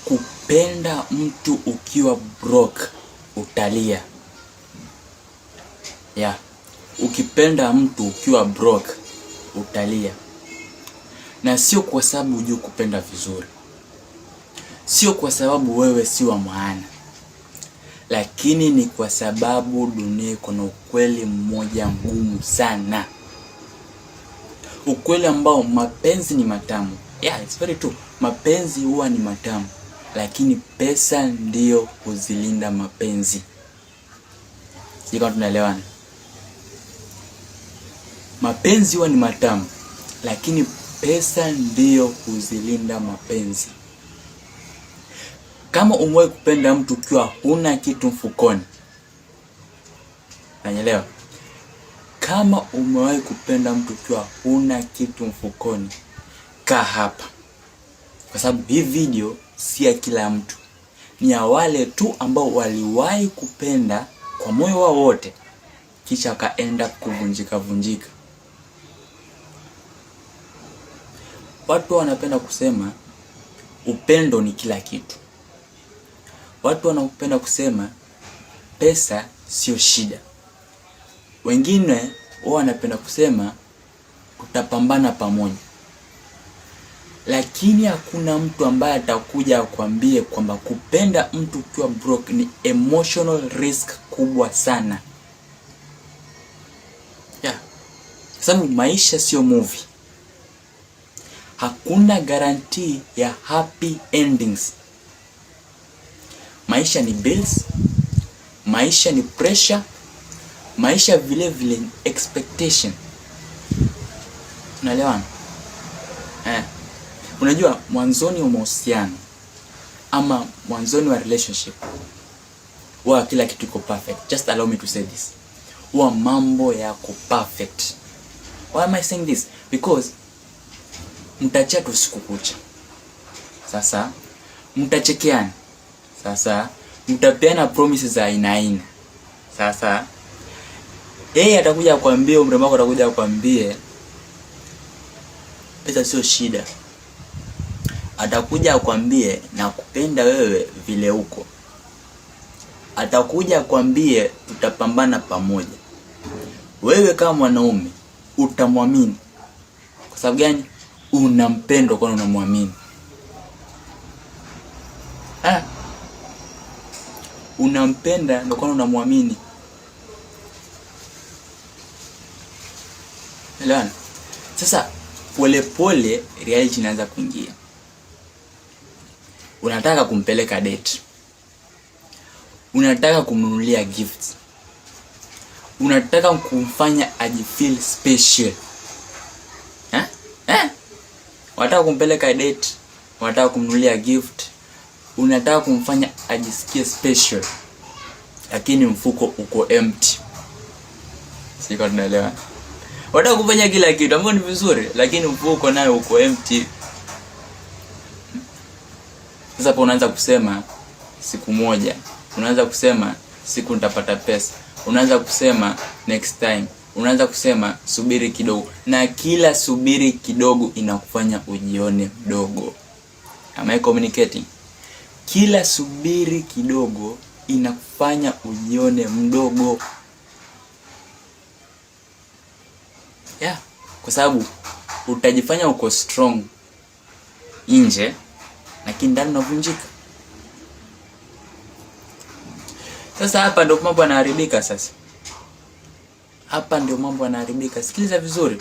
kupenda mtu ukiwa broke utalia. Ukipenda mtu ukiwa broke utalia. Na sio kwa sababu hujui kupenda vizuri, sio kwa sababu wewe si wa maana, lakini ni kwa sababu dunia iko na ukweli mmoja mgumu sana. Ukweli ambao mapenzi ni matamu. It's very true. Mapenzi huwa ni matamu, lakini pesa ndio huzilinda mapenzi. Sio kama tunaelewana? Mapenzi huwa ni matamu, lakini pesa ndio huzilinda mapenzi. Kama umewahi kupenda mtu ukiwa huna kitu mfukoni, unanielewa? Kama umewahi kupenda mtu ukiwa huna kitu mfukoni, kaa hapa. Kwa sababu hii video si ya kila mtu. Ni ya wale tu ambao waliwahi kupenda kwa moyo wao wote, kisha wakaenda kuvunjika. Watu wanapenda kusema upendo ni kila kitu. Watu wanapenda kusema pesa sio shida. Wengine wao wanapenda kusema tutapambana pamoja. Lakini hakuna mtu ambaye atakuja akwambie kwamba kupenda mtu ukiwa broke ni emotional risk kubwa sana. Sababu maisha sio movie. Hakuna guarantee ya happy endings. Maisha ni bills, maisha ni pressure, maisha vile vile ni expectation. Unaelewana? Unajua mwanzoni wa mahusiano ama mwanzoni wa relationship huwa kila kitu iko perfect. Just allow me to say this. Huwa mambo yako perfect. Why am I saying this? Because mtachat usiku kucha. Sasa mtachekeana. Sasa mtapeana promises za aina. Sasa yeye atakuja kukuambia, mrembo wako atakuja kukuambia pesa sio shida. Atakuja kukuambia na kupenda wewe vile uko. Atakuja kukuambia tutapambana pamoja. Wewe kama mwanaume utamwamini. Kwa sababu gani? Unampenda kwa unamwamini. Unampenda ndio kwa unamwamini. Elewana? Sasa pole reality inaanza kuingia. Unataka kumpeleka date. Unataka kumnunulia gifts. Unataka kumfanya ajifeel special. Unataka kumpeleka date, unataka kumnunulia gift, unataka kumfanya ajisikie special. Lakini mfuko uko empty. Siko tunaelewa. Unataka kufanya kila kitu ambao ni vizuri, lakini mfuko nayo uko empty. Sasa hapo unaanza kusema siku moja, unaanza kusema siku nitapata pesa, unaanza kusema next time, unaanza kusema subiri kidogo, na kila subiri kidogo inakufanya ujione mdogo. Am I communicating? Kila subiri kidogo inakufanya ujione mdogo. Kwa sababu utajifanya uko strong nje, lakini ndani unavunjika. Sasa hapa ndio mambo yanaharibika sasa. Hapa ndio mambo yanaharibika. Sikiliza vizuri.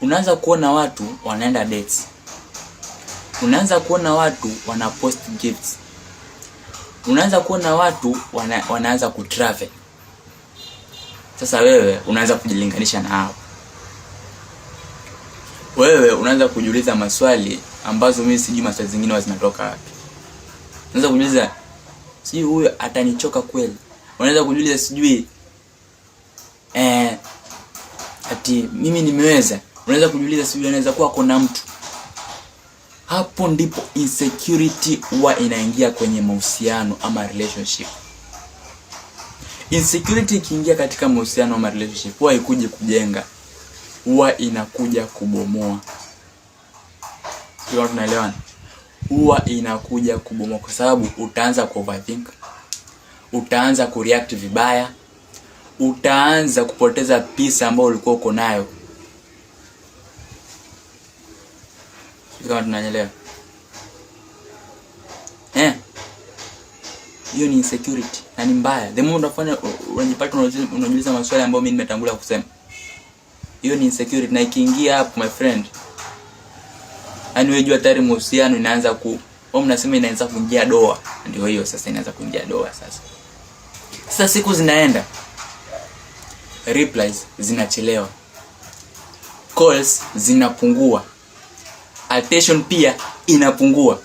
Unaanza kuona watu wanaenda dates. Unaanza kuona watu wanapost gifts. Unaanza kuona watu wanaanza kutravel. Sasa wewe unaanza kujilinganisha na hao. Wewe unaanza kujiuliza maswali ambazo mimi sijui maswali zingine zinatoka wapi. Unaanza kujiuliza sijui huyo atanichoka kweli. Unaanza kujiuliza sijui ati mimi nimeweza. Unaanza kujiuliza sijui anaweza kuwa kuna mtu. Hapo ndipo insecurity huwa inaingia kwenye mahusiano ama relationship. Insecurity ikiingia katika mahusiano ama relationship huwa haikuji kujenga, huwa inakuja kubomoa. Hiyo tunaelewana? huwa inakuja kubomoka, kwa sababu utaanza ku overthink, utaanza kureact vibaya, utaanza kupoteza peace ambayo ulikuwa uko nayo. Kama tunanyelewa. Hiyo ni insecurity na ni mbaya. The moment unajipata unajiuliza maswali ambayo mimi nimetangulia kusema. Hiyo ni insecurity, na ikiingia hapo my friend, yani wewe jua tayari mahusiano inaanza mnasema inaanza kuingia doa. Ndio hiyo sasa inaanza kuingia doa sasa. Sasa siku zinaenda, replies zinachelewa, calls zinapungua, attention pia inapungua.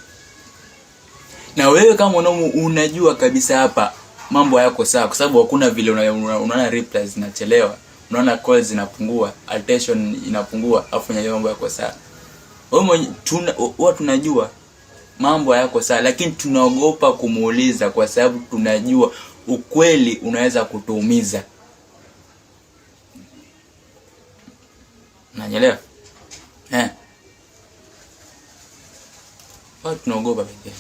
Na wewe kama unajua kabisa hapa mambo yako sawa, kwa sababu hakuna vile unaona replies zinachelewa, unaona calls zinapungua, attention inapungua, afu unajua mambo yako sawa. Wewe tunajua mambo yako sawa, lakini tunaogopa kumuuliza kwa sababu tunajua ukweli unaweza kutuumiza. Unanielewa? Watu tunaogopa pekee.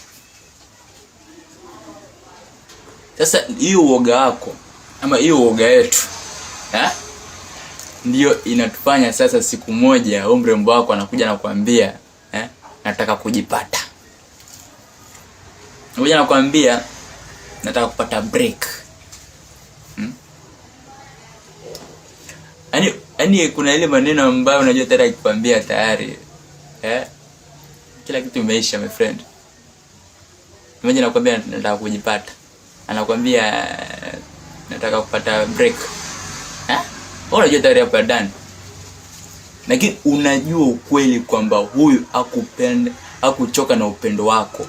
Sasa hiyo uoga wako ama hiyo uoga yetu, ndio inatufanya sasa siku moja mrembo wako anakuja na kuambia nataka kujipata. Anakuja na kuambia nataka kupata break. Yaani kuna ile maneno ambayo unajua tayari akikwambia tayari kila kitu imeisha my friend. Mmoja anakuambia nataka kujipata, anakuambia nataka kupata break. Unajua tayari hapa done. Lakini unajua ukweli kwamba huyu hakupenda, hakuchoka na upendo wako.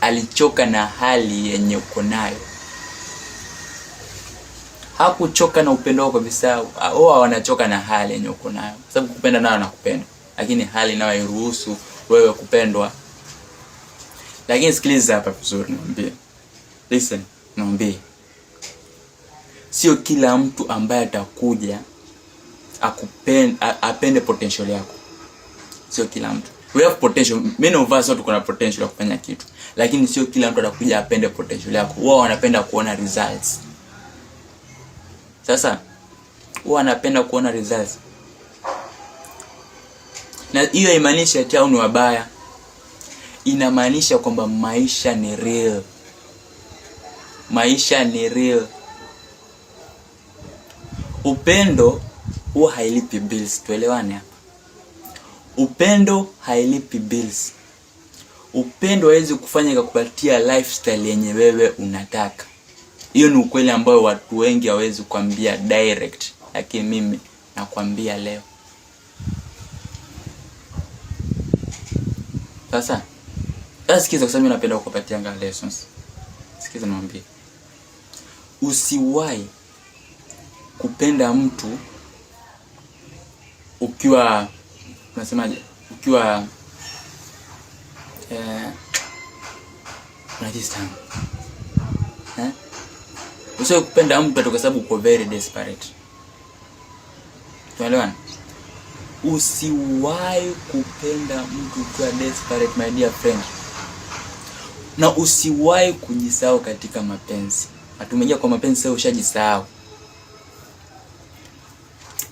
Alichoka na hali yenye uko nayo. Hakuchoka na upendo wako kabisa. Wao wanachoka na hali yenye uko nayo. Kwa sababu kupenda nayo nakupenda, lakini hali nayo hairuhusu wewe kupendwa. Lakini sikiliza hapa vizuri niambie. Listen, niambie. Sio kila mtu ambaye atakuja apende potential yako. Sio kila mtu. We have potential. Many of us tuko na potential ya kufanya kitu, lakini sio kila mtu atakuja apende potential yako. Wao wanapenda kuona results. Sasa wao wanapenda kuona results. Na hiyo imaanisha ati hao ni wabaya. Inamaanisha kwamba maisha ni real. Maisha ni real. Upendo huwa hailipi bills, tuelewane hapa. Upendo hailipi bills. Upendo haiwezi kufanya kukupatia lifestyle yenye wewe unataka. Hiyo ni ukweli ambao watu wengi hawezi kuambia direct, lakini mimi nakwambia leo. Sasa sikiza, kwa sababu mimi napenda kukupatia lessons. Sikiza niambie. Usiwahi kupenda mtu ukiwa unasemaje? Ukiwa unajisahau. Usiwahi kupenda mtu kwa sababu uko very desperate. Tuelewana? Usiwahi kupenda mtu ukiwa desperate, my dear friend. Na usiwahi kujisahau katika mapenzi. Hatumeingia kwa mapenzi sasa ushajisahau.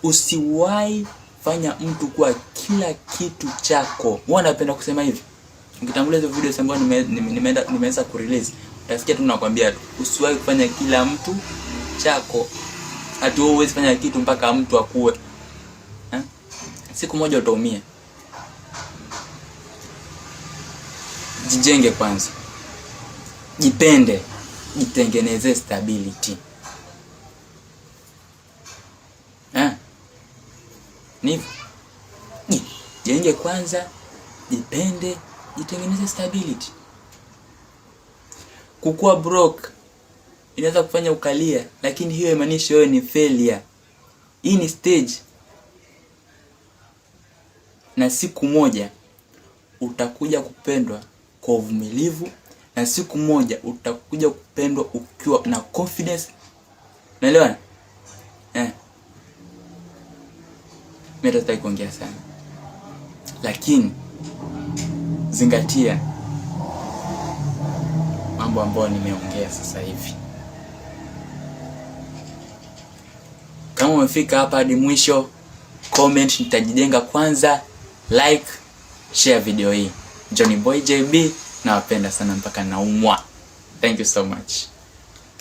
Usiwahi fanya mtu kwa kila kitu chako. Napenda kusema hivi. Nikitangulia hizo videos ambazo nimeweza kurelease, utasikia tu nakwambia tu, usiwahi kufanya kila mtu chako. Hata wewe huwezi fanya kitu mpaka mtu akuwe. Siku moja utaumia. Jijenge kwanza. Jipende, jitengeneze stability. Jijenge kwanza, jipende, jitengeneze stability. Kukua broke inaweza kufanya ukalia, lakini hiyo haimaanishi wewe ni failure. Hii ni stage. Na siku moja utakuja kupendwa kwa uvumilivu, na siku moja utakuja kupendwa ukiwa na confidence. Unaelewana? Mimi nataka kuongea sana, lakini zingatia mambo ambayo nimeongea sasa hivi. Kama umefika hapa hadi mwisho, comment nitajijenga kwanza, like, share video hii. Johnny Boy JB, nawapenda sana mpaka naumwa. Thank you so much.